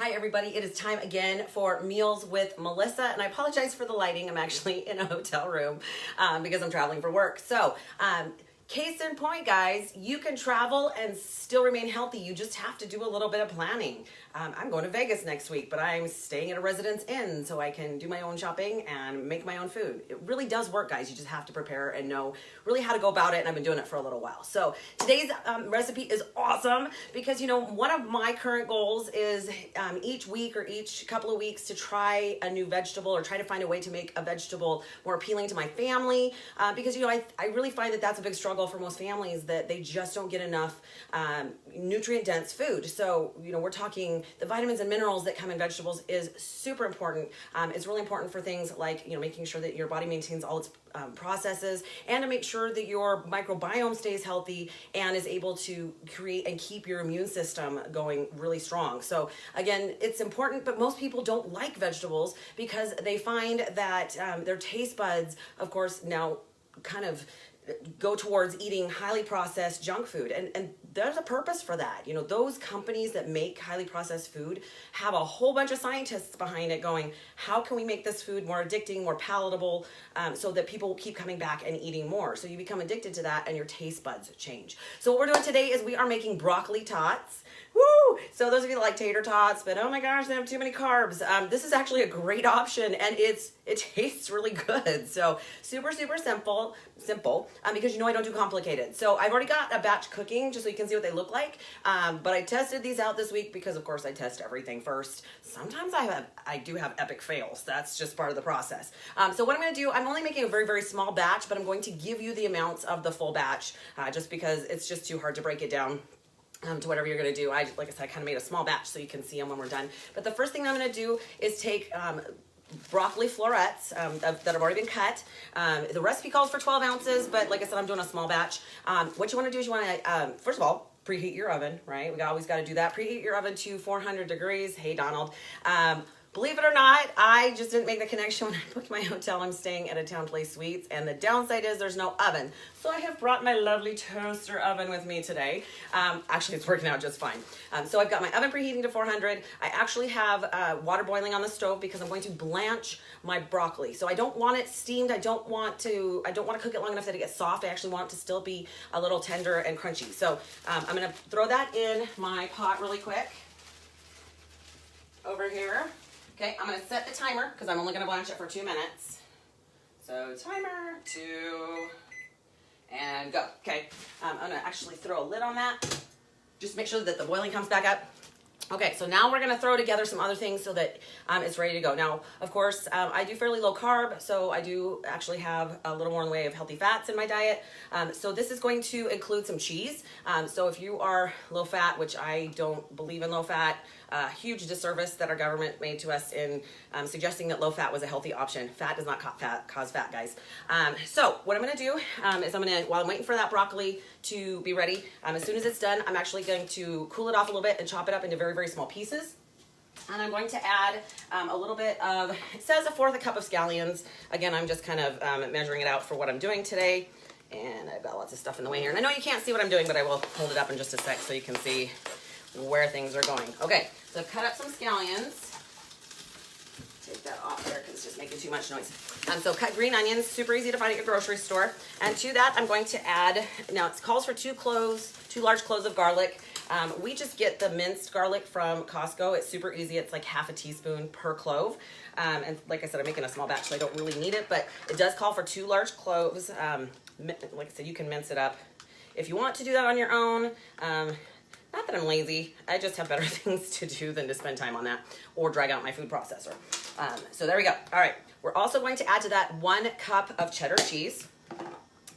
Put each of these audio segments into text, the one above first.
Hi everybody, it is time again for Meals with Melissa, and I apologize for the lighting. I'm actually in a hotel room because I'm traveling for work. So, case in point, guys, you can travel and still remain healthy. You just have to do a little bit of planning. I'm going to Vegas next week, but I'm staying at a Residence Inn so I can do my own shopping and make my own food. It really does work, guys. You just have to prepare and know really how to go about it, and I've been doing it for a little while. So today's recipe is awesome because, you know, one of my current goals is each week or each couple of weeks to try a new vegetable or try to find a way to make a vegetable more appealing to my family because, you know, I really find that that's a big struggle for most families, that they just don't get enough nutrient-dense food. So, you know, we're talking the vitamins and minerals that come in vegetables is super important. It's really important for things like, you know, making sure that your body maintains all its processes, and to make sure that your microbiome stays healthy and is able to create and keep your immune system going really strong. So again, it's important, but most people don't like vegetables because they find that their taste buds, of course, now kind of go towards eating highly processed junk food, and there's a purpose for that. You know, those companies that make highly processed food have a whole bunch of scientists behind it going, how can we make this food more addicting, more palatable, so that people keep coming back and eating more? So you become addicted to that and your taste buds change. So what we're doing today is we are making broccoli tots. Woo! So those of you that like tater tots, but oh my gosh, they have too many carbs. This is actually a great option, and it tastes really good. So super simple, because you know I don't do complicated. So I've already got a batch cooking just so you can see what they look like. But I tested these out this week because of course I test everything first. Sometimes I do have epic fails. That's just part of the process. So what I'm going to do, I'm only making a very small batch, but I'm going to give you the amounts of the full batch just because it's just too hard to break it down to whatever you're going to do. Like I said, I kind of made a small batch so you can see them when we're done. But the first thing I'm going to do is take broccoli florets that have already been cut. The recipe calls for 12 ounces, but like I said, I'm doing a small batch. What you want to do is you want to, first of all, preheat your oven, right? We always got to do that. Preheat your oven to 400 degrees. Hey, Donald. Believe it or not, I just didn't make the connection when I booked my hotel. I'm staying at a Town Place Suites, and the downside is there's no oven. So I have brought my lovely toaster oven with me today. Actually, it's working out just fine. So I've got my oven preheating to 400. I actually have water boiling on the stove because I'm going to blanch my broccoli. So I don't want it steamed. I don't want to cook it long enough that it gets soft. I actually want it to still be a little tender and crunchy. So I'm going to throw that in my pot really quick over here. Okay, I'm going to set the timer because I'm only going to blanch it for 2 minutes. So timer, 2, and go. Okay, I'm going to actually throw a lid on that. Just make sure that the boiling comes back up. Okay, so now we're going to throw together some other things so that it's ready to go. Now, of course, I do fairly low carb, so I do actually have a little more in the way of healthy fats in my diet. So this is going to include some cheese. So if you are low fat, which I don't believe in low fat, huge disservice that our government made to us in suggesting that low fat was a healthy option. Fat does not cause fat, guys. So what I'm going to do is while I'm waiting for that broccoli to be ready, as soon as it's done, I'm actually going to cool it off a little bit and chop it up into very small pieces. And I'm going to add a little bit of, it says 1/4 cup of scallions. Again, I'm just kind of measuring it out for what I'm doing today. And I've got lots of stuff in the way here. And I know you can't see what I'm doing, but I will hold it up in just a sec so you can see where things are going. Okay, so I've cut up some scallions. Take that off there because it's just making too much noise. So cut green onions, super easy to find at your grocery store. And to that, I'm going to add, now it calls for 2 large cloves of garlic. We just get the minced garlic from Costco. It's super easy. It's like 1/2 teaspoon per clove. And like I said, I'm making a small batch, so I don't really need it, but it does call for 2 large cloves. Like I said, you can mince it up if you want to do that on your own. Not that I'm lazy, I just have better things to do than to spend time on that or drag out my food processor. So there we go. All right, we're also going to add to that 1 cup of cheddar cheese.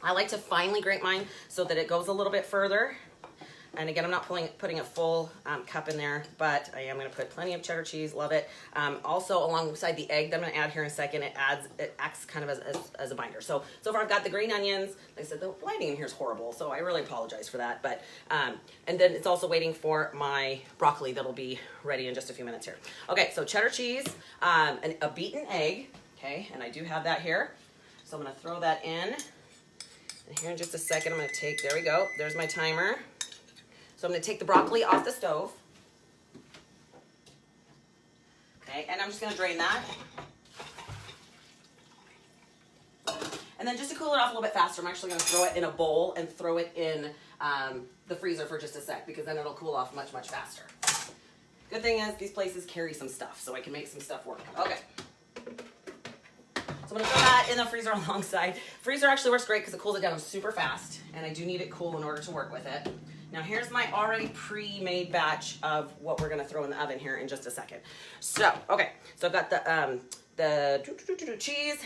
I like to finely grate mine so that it goes a little bit further. And again, I'm not putting a full cup in there, but I am going to put plenty of cheddar cheese. Love it. Also, alongside the egg that I'm going to add here in a second, it acts kind of as a binder. So far I've got the green onions. Like I said, the lighting in here is horrible, so I really apologize for that. But and then it's also waiting for my broccoli that'll be ready in just a few minutes here. Okay, so cheddar cheese, a beaten egg. Okay, and I do have that here. So I'm going to throw that in. And here in just a second, I'm going to take, there we go. There's my timer. So I'm going to take the broccoli off the stove. I'm just gonna drain that. And then just to cool it off a little bit faster, I'm actually gonna throw it in a bowl and throw it in the freezer for just a sec, because then it'll cool off much, much faster. Good thing is these places carry some stuff, so I can make some stuff work. Okay. So I'm gonna throw that in the freezer alongside. Freezer actually works great because it cools it down super fast, and I do need it cool in order to work with it. Now here's my already pre-made batch of what we're gonna throw in the oven here in just a second. So, okay, so I've got the cheese,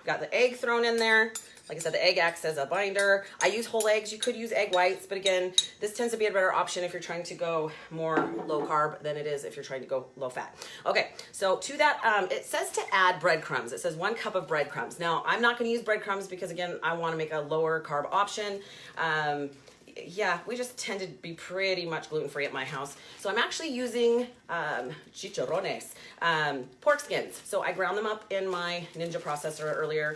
got the egg thrown in there. Like I said, the egg acts as a binder. I use whole eggs. You could use egg whites, but again, this tends to be a better option if you're trying to go more low carb than it is if you're trying to go low fat. Okay, so to that, it says to add breadcrumbs. It says 1 cup of breadcrumbs. Now, I'm not gonna use breadcrumbs because again, I wanna make a lower carb option. Yeah, we just tend to be pretty much gluten-free at my house. So I'm actually using chicharrones, pork skins. So I ground them up in my Ninja processor earlier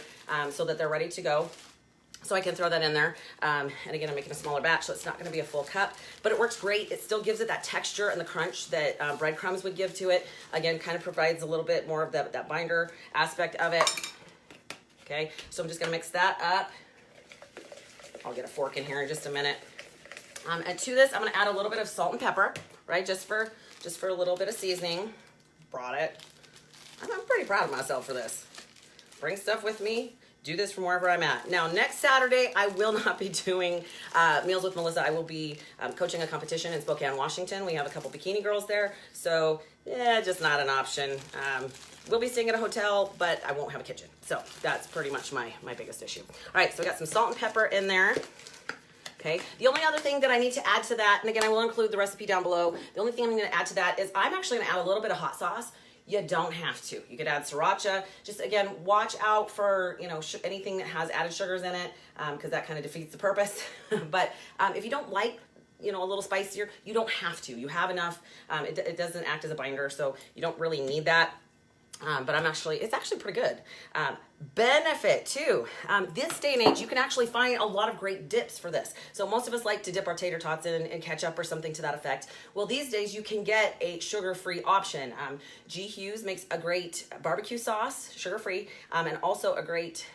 so that they're ready to go. So I can throw that in there. And again, I'm making a smaller batch, so it's not gonna be a full cup, but it works great. It still gives it that texture and the crunch that breadcrumbs would give to it. Again, kind of provides a little bit more of that binder aspect of it. Okay, so I'm just gonna mix that up. I'll get a fork in here in just a minute. And to this, I'm gonna add a little bit of salt and pepper, right? Just for a little bit of seasoning. Brought it. I'm pretty proud of myself for this. Bring stuff with me. Do this from wherever I'm at. Now, next Saturday, I will not be doing Meals with Melissa. I will be coaching a competition in Spokane, Washington. We have a couple bikini girls there, so yeah, just not an option. We'll be staying at a hotel, but I won't have a kitchen. So that's pretty much my biggest issue. All right, so we got some salt and pepper in there. Okay, the only other thing that I need to add to that, and again, I will include the recipe down below. The only thing I'm gonna add to that is I'm actually gonna add a little bit of hot sauce. You don't have to. You could add sriracha. Just again, watch out for, you know, anything that has added sugars in it, because that kind of defeats the purpose. But if you don't like, you know, a little spicier, you don't have to. You have enough. It doesn't act as a binder, so you don't really need that. But it's actually pretty good. Benefit too. This day and age, you can actually find a lot of great dips for this. So most of us like to dip our tater tots in ketchup or something to that effect. Well, these days you can get a sugar-free option. G. Hughes makes a great barbecue sauce, sugar-free, and also a great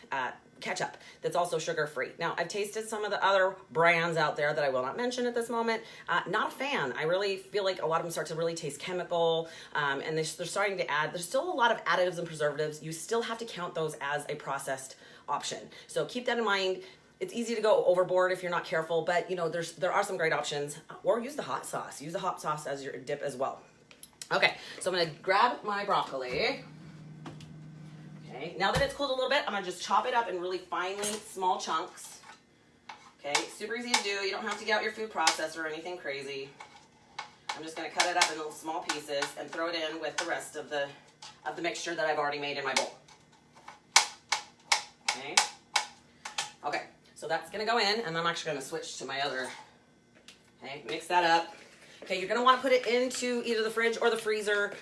ketchup that's also sugar-free. Now, I've tasted some of the other brands out there that I will not mention at this moment. Not a fan. I really feel like a lot of them start to really taste chemical, and they're starting to add, there's still a lot of additives and preservatives. You still have to count those as a processed option. So keep that in mind. It's easy to go overboard if you're not careful, but you know, there are some great options. Or use the hot sauce. Use the hot sauce as your dip as well. Okay, so I'm gonna grab my broccoli. Okay, now that it's cooled a little bit, I'm gonna just chop it up in really finely small chunks. Okay, super easy to do. You don't have to get out your food processor or anything crazy. I'm just gonna cut it up in little small pieces and throw it in with the rest of the mixture that I've already made in my bowl. Okay. Okay, so that's gonna go in, and I'm actually gonna switch to my other. Okay, mix that up. Okay, you're gonna wanna put it into either the fridge or the freezer.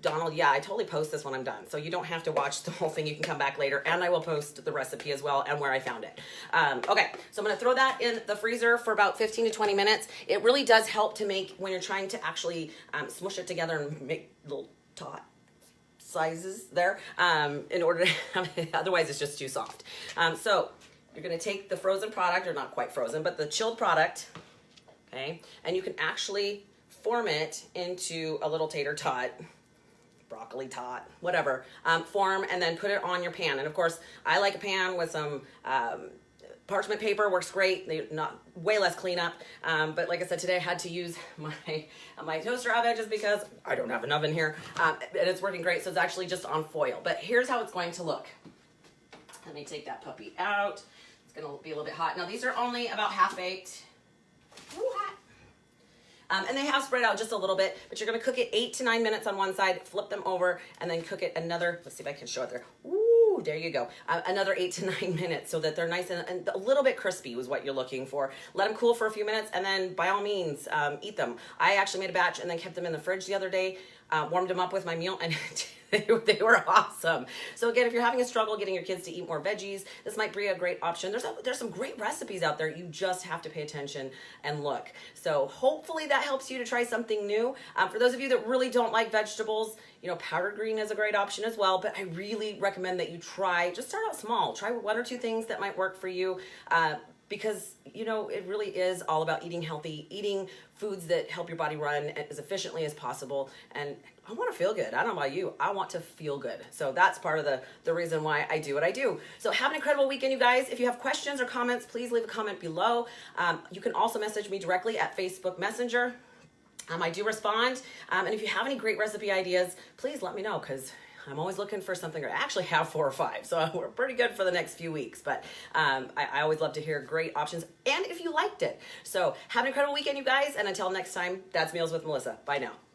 Donald, yeah, I totally post this when I'm done. So you don't have to watch the whole thing. You can come back later, and I will post the recipe as well and where I found it. Okay, so I'm gonna throw that in the freezer for about 15 to 20 minutes. It really does help to make, when you're trying to actually smush it together and make little tot sizes there, in order to, otherwise it's just too soft. So you're gonna take the frozen product, or not quite frozen, but the chilled product, okay, and you can actually form it into a little tater tot, broccoli tot, whatever, form, and then put it on your pan. And of course, I like a pan with some parchment paper, works great. They not way less cleanup, but like I said, today I had to use my toaster oven just because I don't have an oven here, and it's working great. So it's actually just on foil. But here's how it's going to look. Let me take that puppy out. It's gonna be a little bit hot. Now these are only about half baked. Ooh, hot. And they have spread out just a little bit, but you're gonna cook it 8 to 9 minutes on one side, flip them over, and then cook it another, let's see if I can show it there. Ooh, there you go. Another 8 to 9 minutes so that they're nice and a little bit crispy was what you're looking for. Let them cool for a few minutes and then by all means eat them. I actually made a batch and then kept them in the fridge the other day, warmed them up with my meal, and they were awesome. So again, if you're having a struggle getting your kids to eat more veggies, this might be a great option. There's some great recipes out there. You just have to pay attention and look. So hopefully that helps you to try something new. For those of you that really don't like vegetables, you know, powdered green is a great option as well, but I really recommend that you just start out small. Try 1 or 2 things that might work for you. Because, you know, it really is all about eating healthy, eating foods that help your body run as efficiently as possible. And I want to feel good. I don't know about you. I want to feel good. So that's part of the reason why I do what I do. So have an incredible weekend, you guys. If you have questions or comments, please leave a comment below. You can also message me directly at Facebook Messenger. I do respond. And if you have any great recipe ideas, please let me know, because I'm always looking for something. I actually have 4 or 5, so we're pretty good for the next few weeks. But I always love to hear great options, and if you liked it. So have an incredible weekend, you guys, and until next time, that's Meals with Melissa. Bye now.